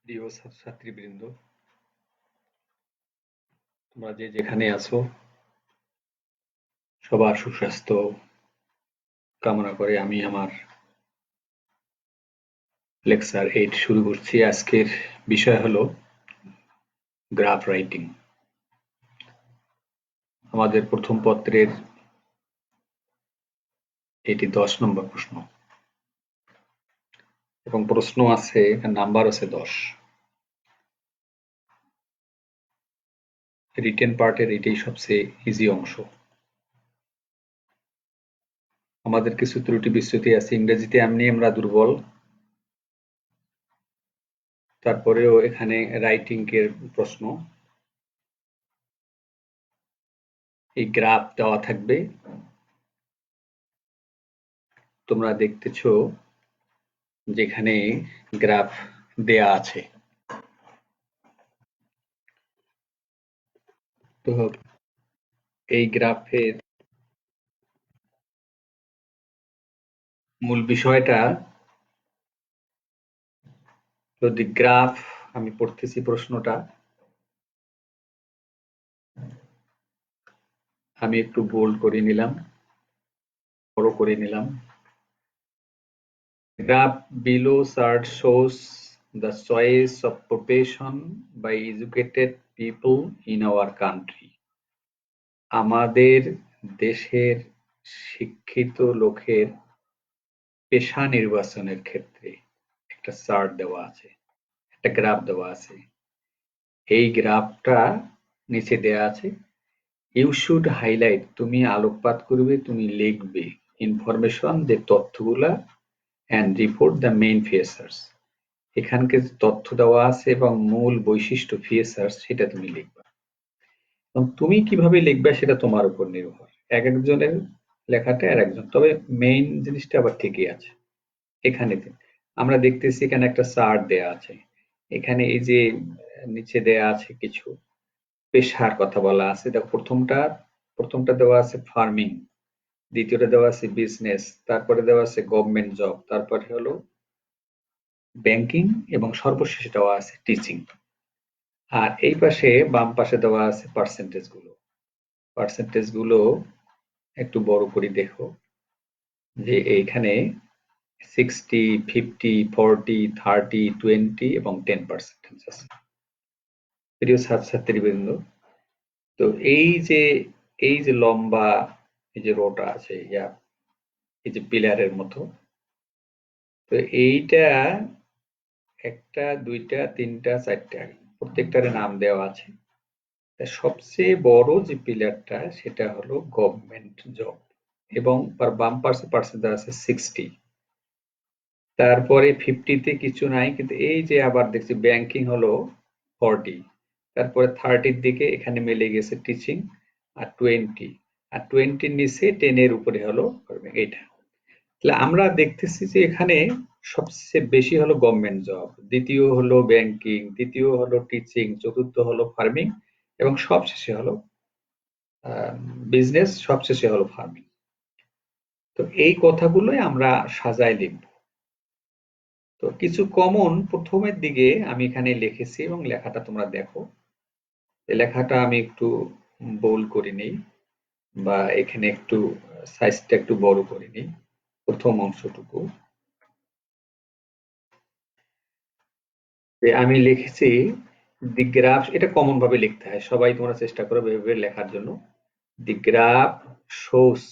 প্রিয় ছাত্রছাত্রীবৃন্দ, তোমরা যে যেখানে আছো সবার সুস্বাস্থ্য কামনা করে আমি আমার লেকচার 8 শুরু করছি। আজকের বিষয় হলো গ্রাফ রাইটিং। আমাদের প্রথম পত্রের এটি 10 নম্বর প্রশ্ন এবং প্রশ্ন আছে, নাম্বার আছে 10। রিটেন পার্টের এটাই সবচেয়ে ইজি অংশ। আমাদের কিছু ত্রুটি বিচ্যুতি আছে, ইংরেজিতে এমনি আমরা দুর্বল, তারপরেও এখানে রাইটিং এর প্রশ্ন। এই গ্রাফ দেওয়া থাকবে, তোমরা দেখতেছো যেখানে গ্রাফ দেয়া আছে। তো এই গ্রাফের মূল বিষয়টা যদি গ্রাফ, আমি পড়তেছি প্রশ্নটা, আমি একটু বোল্ড করে নিলাম, বড় করে নিলাম। Graph below chart shows the choice of profession by educated people in our country. আমাদের দেশের শিক্ষিত লোকের পেশা নির্বাচনের ক্ষেত্রে একটা চার্ট দেওয়া আছে, একটা গ্রাফ দেওয়া আছে। এই গ্রাফটা নিচে দেয়া আছে। ইউ শুড হাইলাইট, তুমি আলোকপাত করবে, তুমি লিখবে ইনফরমেশন, যে তথ্যগুলা, and report the main features. এখানকে তথ্য দেওয়া আছে এবং মূল বৈশিষ্ট্য ফিচার্স সেটা তুমি লিখবা। এবং তুমি কিভাবে লিখবে সেটা তোমার উপর নির্ভর, এক একজনের লেখাটা আর একজন, তবে মেইন জিনিসটা আবার ঠিকই আছে। এখানে আমরা দেখতেছি এখানে একটা চার্ট দেয়া আছে, এখানে এই যে নিচে দেয়া আছে কিছু পেশার কথা বলা আছে। দেখো প্রথমটা দেওয়া আছে ফার্মিং, দ্বিতীয়টা দেওয়া আছে বিজনেস, তারপরে দেওয়া আছে গভর্নমেন্ট জব, তারপরে হলো ব্যাংকিং এবং সর্বশেষে দেওয়া আছে টিচিং। আর এই পাশে বাম পাশে দেওয়া আছে পার্সেন্টেজ গুলো একটু বড় করে দেখো, যে এইখানে 60, 50, 40, 30, 20 এবং 10% আছে। প্রিয় ছাত্রছাত্রীবৃন্দ, তো এই যে লম্বা এই যে রোটা আছে, এই যে পিলারের মতো, তো এইটা একটা, দুইটা, তিনটা, চারটা, প্রত্যেকটার নাম দেওয়া আছে। সবচেয়ে বড় যে পিলারটা সেটা হলো গভর্নমেন্ট জব, এবং তার বাম পাশে পার্সেন্টেজ আছে 60, তারপরে 50-তে কিছু নাই, কিন্তু এই যে আবার দেখছি ব্যাংকিং হলো 40, তারপরে 30-র দিকে এখানে মিলে গেছে টিচিং, আর 20, আর 20-র নিচে 10-এর উপরে হলো এইটা। তাহলে আমরা দেখতেছি যে এখানে সবচেয়ে বেশি হলো গভর্নমেন্ট জব, দ্বিতীয় হলো ব্যাংকিং, তৃতীয় হলো টিচিং, চতুর্থ হলো ফার্মিং, এবং সবশেষে হলো বিজনেস, সবশেষে হলো ফার্মিং। তো এই কথাগুলোই আমরা সাজায় লিখব। তো কিছু কমন প্রথমের দিকে আমি এখানে লিখেছি, এবং লেখাটা তোমরা দেখো। এই লেখাটা আমি একটু বোল্ড করে নিই, বা এখানে একটু সাইজটা একটু বড় করে নিই, প্রথম অংশটুকু। আমি লিখেছি দি গ্রাফ, এটা কমন ভাবে লিখতে হয়, সবাই তোমরা চেষ্টা করো ভেবে লেখার জন্য। The graph shows,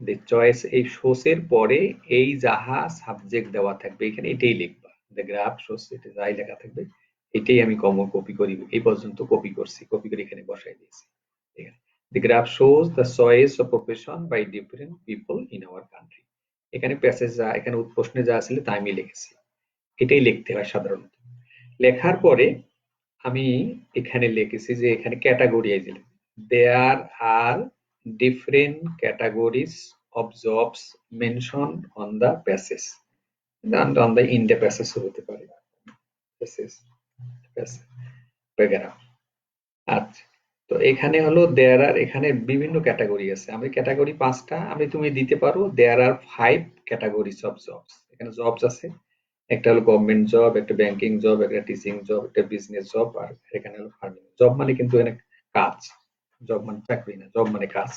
the choice, এই শোস এর পরে এই যাহা সাবজেক্ট দেওয়া থাকবে এখানে এটাই লিখবা। দ্য গ্রাফ শোস, এটা যাই লেখা থাকবে এটাই আমি কপি করি, এই পর্যন্ত কপি করছি, কপি করে এখানে বসাই দিয়েছি। The graph shows the choice of profession by different people in our country. এখানে প্যাসেজ যা, এখানে প্রশ্নে যা ছিল তা আমি লিখেছি, এটাই লিখতে হয় সাধারণত। লেখার পরে আমি এখানে লিখেছি যে এখানে ক্যাটাগরি আছে, there are different categories of jobs mention on the passage, on the in the passage হতে পারে, প্যাসেজ, প্যারাগ্রাফ। আচ্ছা, তো এখানে হলো দেয়ার আর, এখানে বিভিন্ন ক্যাটাগরি আছে, আমি ক্যাটাগরি 5টা আমি তুমি দিতে পারো, দেয়ার আর 5 ক্যাটাগরিজ অফ জবস, এখানে জবস আছে একটা হলো গভর্নমেন্ট জব, একটা ব্যাংকিং জব, একটা টিচিং জব, একটা বিজনেস জব, আর এখানে হলো ফার্মিং জব। মানে কিন্তু এখানে কাজ, জব মানে চাকরি না, জব মানে কাজ।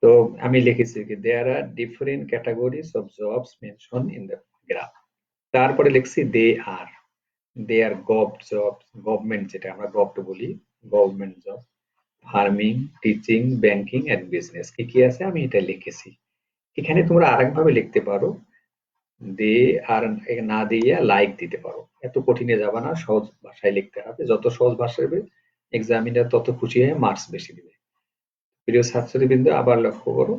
তো আমি লিখেছি কি there are different categories of jobs mention in the graph. তারপরে লিখছি they are gov job, government যেটা আমরা গভট বলি, government job, farming, teaching, banking and business. কি কি আছে আমি এটা লিখেছি। এখানে তোমরা আরেক ভাবে লিখতে পারো, দে আর না দিয়ে লাইক দিতে পারো। এত কঠিনে যাবা না, সহজ ভাষায় লিখতে হবে। যত সহজ ভাষায় হবে এক্সামিনার তত খুশি হয়ে মার্কস বেশি দিবে। প্রিয় ছাত্রবৃন্দ আবার লক্ষ্য করো,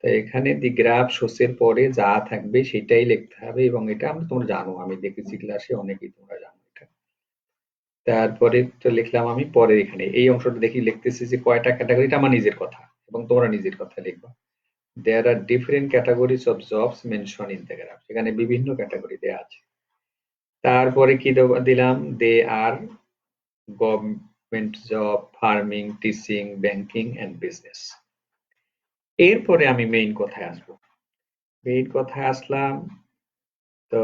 তাই এখানে দি গ্রাফ শোসের পরে যা থাকবে সেটাই লিখতে হবে, এবং এটা আমরা তোমরা জানো, আমি দেখেছি ক্লাসে অনেকেই তোমরা জানো এটা। তারপরে তো লিখলাম আমি পরে এখানে এই অংশটা দেখি লিখতেছি যে কয়টা ক্যাটাগরি, এটা আমার নিজের কথা এবং তোমরা নিজের কথা লিখবা। There are different categories of jobs mention in the graph, এখানে বিভিন্ন ক্যাটাগরি দেয়া আছে। তারপরে কি দিলাম, they are government job, farming, teaching, banking and business. এরপরে আমি মেইন কথায় আসবো। মেইন কথায় আসলাম, তো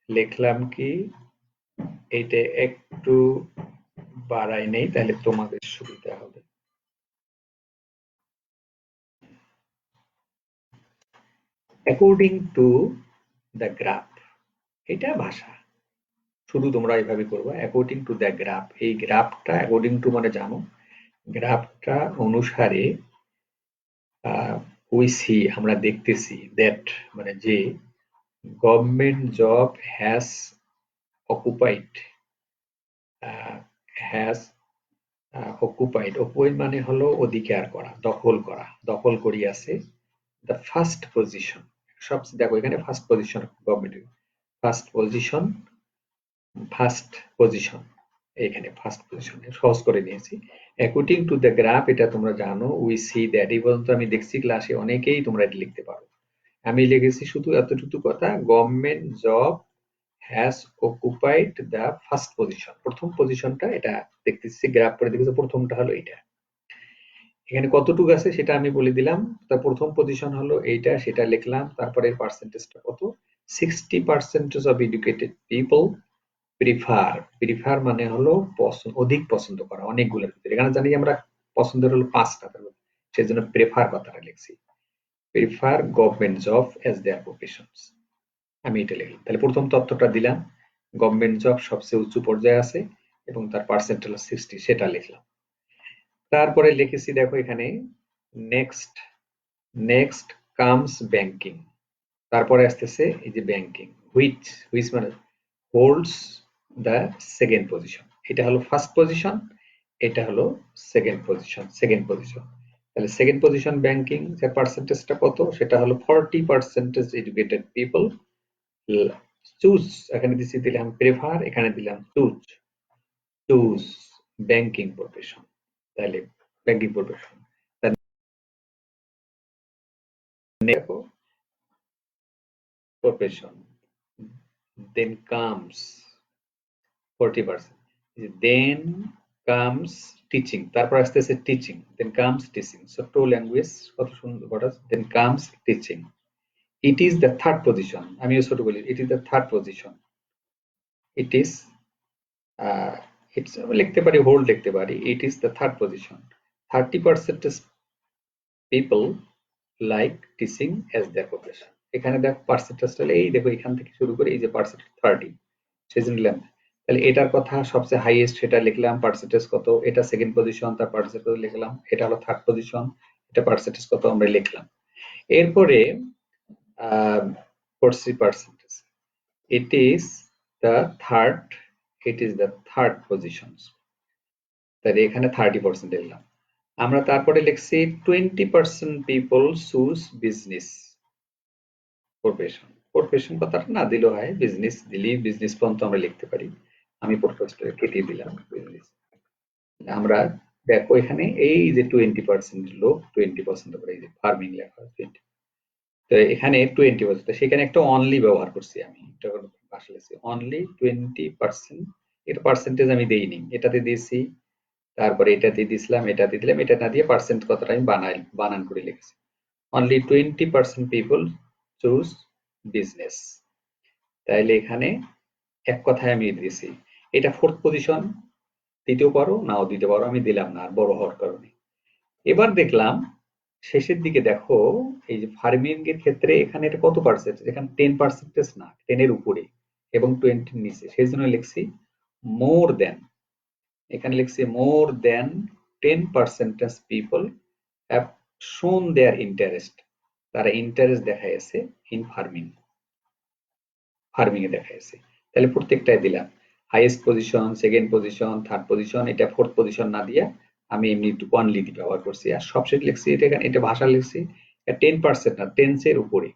লিখলাম কি, এইটা একটু বাড়াই নেই তাহলে তোমাদের সুবিধা হবে। অ্যাকর্ডিং টু দ্য গ্রাফ, এটা ভাষা, শুধু তোমরা এইভাবে করবা অ্যাকর্ডিং টু দ্য গ্রাফ। এই গ্রাফটা অ্যাকর্ডিং টু মানে জানো, গ্রাফটা অনুসারে উই সি আমরা দেখতেছি, দ্যাট মানে যে government job has occupied, has occupied, occupied মানে হলো অধিকার করা, দখল করা, দখল করিয়াছে দ্য ফার্স্ট পজিশন। সব দেখো এখানে first position, government first position, first position, এখানে ফার্স্ট পজিশন সহজ করে নিয়েছি। অ্যাকর্ডিং টু দ্য গ্রাফ, এটা তোমরা জানো, উই সি দ্যাট, এই পর্যন্ত আমি দেখছি ক্লাসে অনেকেই তোমরা এটা লিখতে পারো। আমি লিখেছি শুধু এতটুকু কথা, government job has occupied the first position, প্রথম পজিশনটা এটা দেখতেছি গ্রাফ করে দেখেছি, প্রথমটা হলো এটা। এখানে কতটুকু আছে সেটা আমি বলে দিলাম। তার প্রথম পজিশন হলো এইটা, সেটা লিখলাম। তারপরে পার্সেন্টেজটা কত, 60% of educated people prefer, prefer মানে হলো পছন্দ, অধিক পছন্দ করা অনেকগুলোর ভিতরে। এখানে জানি আমরা পছন্দের হলো 5টা, সেই জন্য প্রেফার কথাটা লিখছি, প্রিফার গভর্নমেন্ট জব এজ দেয়ার প্রফেশনস। আমি এটা লিখলাম। তাহলে প্রথম তথ্যটা দিলাম, গভর্নমেন্ট জব সবচেয়ে উঁচু পর্যায়ে আছে এবং তার পার্সেন্ট হলো 60, সেটা লিখলাম। তারপরে লিখেছি দেখো এখানে, নেক্সট নেক্সট কামস ব্যাংকিং, তারপরে আসতেছে এই যে ব্যাংকিং, হুইচ হুইচ মানে হোল্ডস দ্য সেকেন্ড পজিশন। এটা হলো ফার্স্ট পজিশন, এটা হলো সেকেন্ড পজিশন, সেকেন্ড পজিশন। তাহলে সেকেন্ড পজিশন ব্যাংকিং, এর পার্সেন্টেজটা কত, সেটা হলো 40% এডুকেটেড পিপল চুজ, এখানে দিলাম প্রেফার, এখানে দিলাম চুজ, চুজ ব্যাংকিং প্রফেশন। তাহলে ব্যাংকিং প্রফেশন, দেখো profession, then comes 40%, then comes teaching, তারপর আসতেছে টিচিং, then comes teaching, ছোট্ট ল্যাঙ্গুয়েজ কত সুন্দর, then comes teaching. It is the third position, আমিও ছোট বলি, it is the third position, it is it's লিখতে পারি, হোল্ড লিখতে পারি, it is the third position. 30% people like teaching as their profession. এখানে দেখো পার্সেন্টেজটা, এই দেখো এখান থেকে শুরু করে এই যে পার্সেন্টেজ 30, সেজন্য লিখলাম। তাহলে এটার কথা সবচেয়ে হাইয়েস্ট, সেটা লিখলাম পার্সেন্টেজ কত, এটা সেকেন্ড পজিশন, তার পার্সেন্টেজ লিখলাম, এটা হলো থার্ড পজিশন, এটা পার্সেন্টেজ কত আমরা লিখলাম। এরপরে 40%, it is the third, it is the third position, তাহলে এখানে 30% লিখলাম আমরা। তারপরে লিখছি 20% people choose business profession, profession কথাটা না দিলেও হয়, বিজনেস দিলেই বিজনেস পর্যন্ত আমরা লিখতে পারি, আমি প্রফেশনটা কেটে দিলাম বিজনেস। আমরা দেখো এখানে এই যে 20% লোক 20% করে এই যে ফার্মিং লেখা 20, তো এখানে 20%, সেখানে একটা অনলি ব্যবহার করছি আমি, এটা আসলে অনলি 20%, এটা পার্সেন্টেজ আমি দেইনি, এটাতে দিয়েছি, তারপরে এটাতে দিয়েছিলাম, এটাতে দিলাম, এটা না দিয়ে পার্সেন্ট কথাটা আমি বানান করে লিখেছি, অনলি 20% পিপল চুজ বিজনেস। তাইলে এখানে এক কথায় আমি দিয়েছি। এটা 4th পজিশন, দিতেও পারো নাও দিতে পারো, আমি দিলাম না আর বড় হওয়ার কারণে। এবার দেখলাম শেষের দিকে দেখো এই যে ফার্মিং এর ক্ষেত্রে এখানে এটা কত পার্সেন্ট, এখানে 10% না, 10 এর উপরে এবং 20 এর নিচে, সেই জন্য লিখছি মোর দেন। এখানে লিখছি মোর দেন 10% পিপল হ্যাভ শোন দেয়ার ইন্টারেস্ট, তারা ইন্টারেস্ট দেখাইছে ইন ফার্মিং, ফার্মিং এ দেখাইছে। তাহলে প্রত্যেকটাই দিলাম, highest position, second position, third position, এটা 4th পজিশন না দিয়া আমি এমনি ওয়ানলি ব্যবহার করছি। আর সবশেষ লিখছি এটা, এখানে এটা ভাষা লিখছি 10% না, টেন্সের উপরে।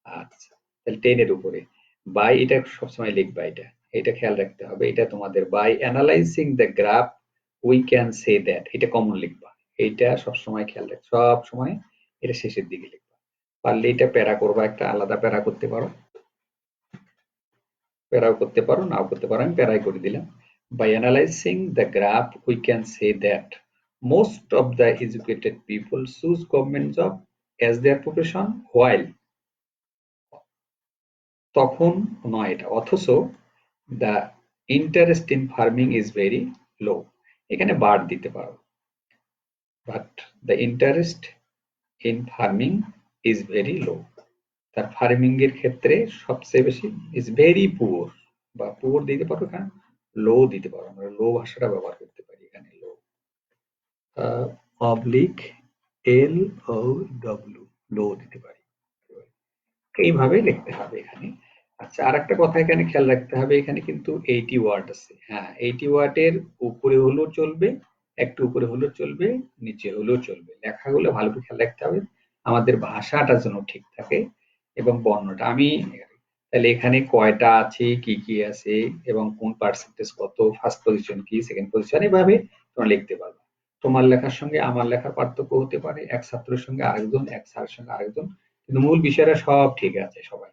আচ্ছা, তাহলে 10 এর উপরে। বাই এটা সবসময় লিখবা, এটা এটা খেয়াল রাখতে হবে। এটা তোমাদের by analysing the graph we can say that, এটা কমন লিখবা। এইটা সবসময় খেয়াল রাখ, সব সময় এটা শেষের দিকে লিখবা। পারলে এটা প্যারা করবা, একটা আলাদা প্যারা করতে পারো, প্যারাও করতে পারো, নাও করতে পারো, আমি প্যারাই করে দিলাম। By analysing the graph we can say that most of the educated people choose government job as their profession, while, তখন নয় এটা, অথচ the interest in farming is very low, এখানে বার দিতে পারো, but the interest in farming is very low, তার farming এর ক্ষেত্রে সবচেয়ে বেশি, ইজ ভেরি পুয়ার, বা পুয়ার দিতে পারো, এখানে লো দিতে পারো, আমরা লো ভাষাটা ব্যবহার করতে পারি এখানে, লো অবলিক এল ও ডব্লিউ, লো দিতে পারি, এইভাবে লিখতে হবে এখানে। আচ্ছা, আর একটা কথা এখানে খেয়াল রাখতে হবে, এখানে কিন্তু 80 ওয়ার্ড আছে। হ্যাঁ, 80 ওয়ার্ডের উপরে হলেও চলবে, একটু উপরে হলেও চলবে, নিচে হলেও চলবে, লেখাগুলো ভালো করে খেয়াল রাখতে হবে, আমাদের ভাষাটা যেন ঠিক থাকে এবং বর্ণটা। আমি তাহলে এখানে কয়টা আছে, কি কি আছে এবং কোন পার্সেন্টেজ কত, ফার্স্ট পজিশন কি, সেকেন্ড পজিশন, এভাবে তোমরা লিখতে পারবে। তোমার লেখার সঙ্গে আমার লেখার পার্থক্য হতে পারে, এক ছাত্রের সঙ্গে আরেকজন, এক স্যারের সঙ্গে আরেকজন, কিন্তু মূল বিষয়টা সব ঠিক আছে সবাই।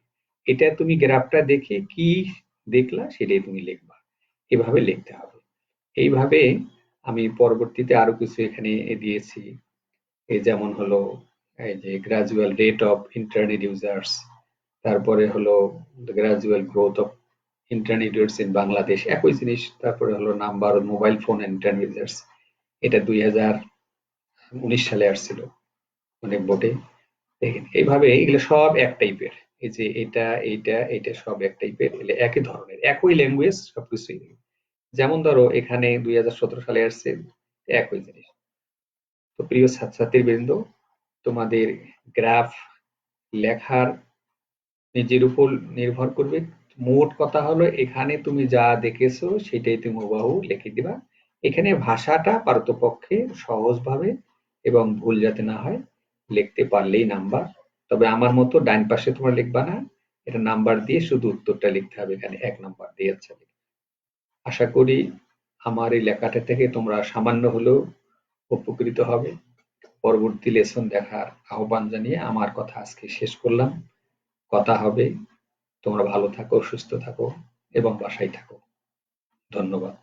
এটা তুমি গ্রাফটা দেখে কি দেখলা সেটাই তুমি লিখবা, এভাবে লিখতে হবে। এইভাবে আমি পরবর্তীতে আরো কিছু এখানে দিয়েছি, এই যেমন হলো এই যে gradual rate of internet users, তারপরে হলো gradual growth of internet users in Bangladesh, একই জিনিস। তারপরে হলো number of mobile phone internet users, এটা 2019 সালে আসছিল অনেক বোর্ডে। দেখেন এইভাবে এগুলো সব এক টাইপের, এই যে এটা এইটা এটা সব এক টাইপের, এগুলো একই ধরনের, একই ল্যাঙ্গুয়েজ সবকিছুই। যেমন ধরো এখানে 2017 সালে আসছে, একই জিনিস। তো প্রিয় ছাত্রছাত্রী বৃন্দ, তোমাদের গ্রাফ লেখার নিজের উপর নির্ভর করবে। মোট কথা হলো এখানে তুমি যা দেখেছো সেটাই তুমি হুবহু লিখে দিবা। এখানে ভাষাটা পারতপক্ষে সহজভাবে এবং ভুল যাতে না হয় লিখতে পারলেই নাম্বার। তবে আমার মতো ডান পাশে তোমরা লিখবা না, এটা নাম্বার দিয়ে শুধু উত্তরটা লিখতে হবে, এখানে 1 নাম্বার দিয়ে। আচ্ছা, আশা করি আমার এই লেখাটা থেকে তোমরা সামান্য হলেও উপকৃত হবে। পরবর্তী লেসন দেখার আহ্বান জানিয়ে আমার কথা আজকে শেষ করলাম। কথা হবে, তোমরা ভালো থাকো, সুস্থ থাকো এবং বাসায় থাকো। ধন্যবাদ।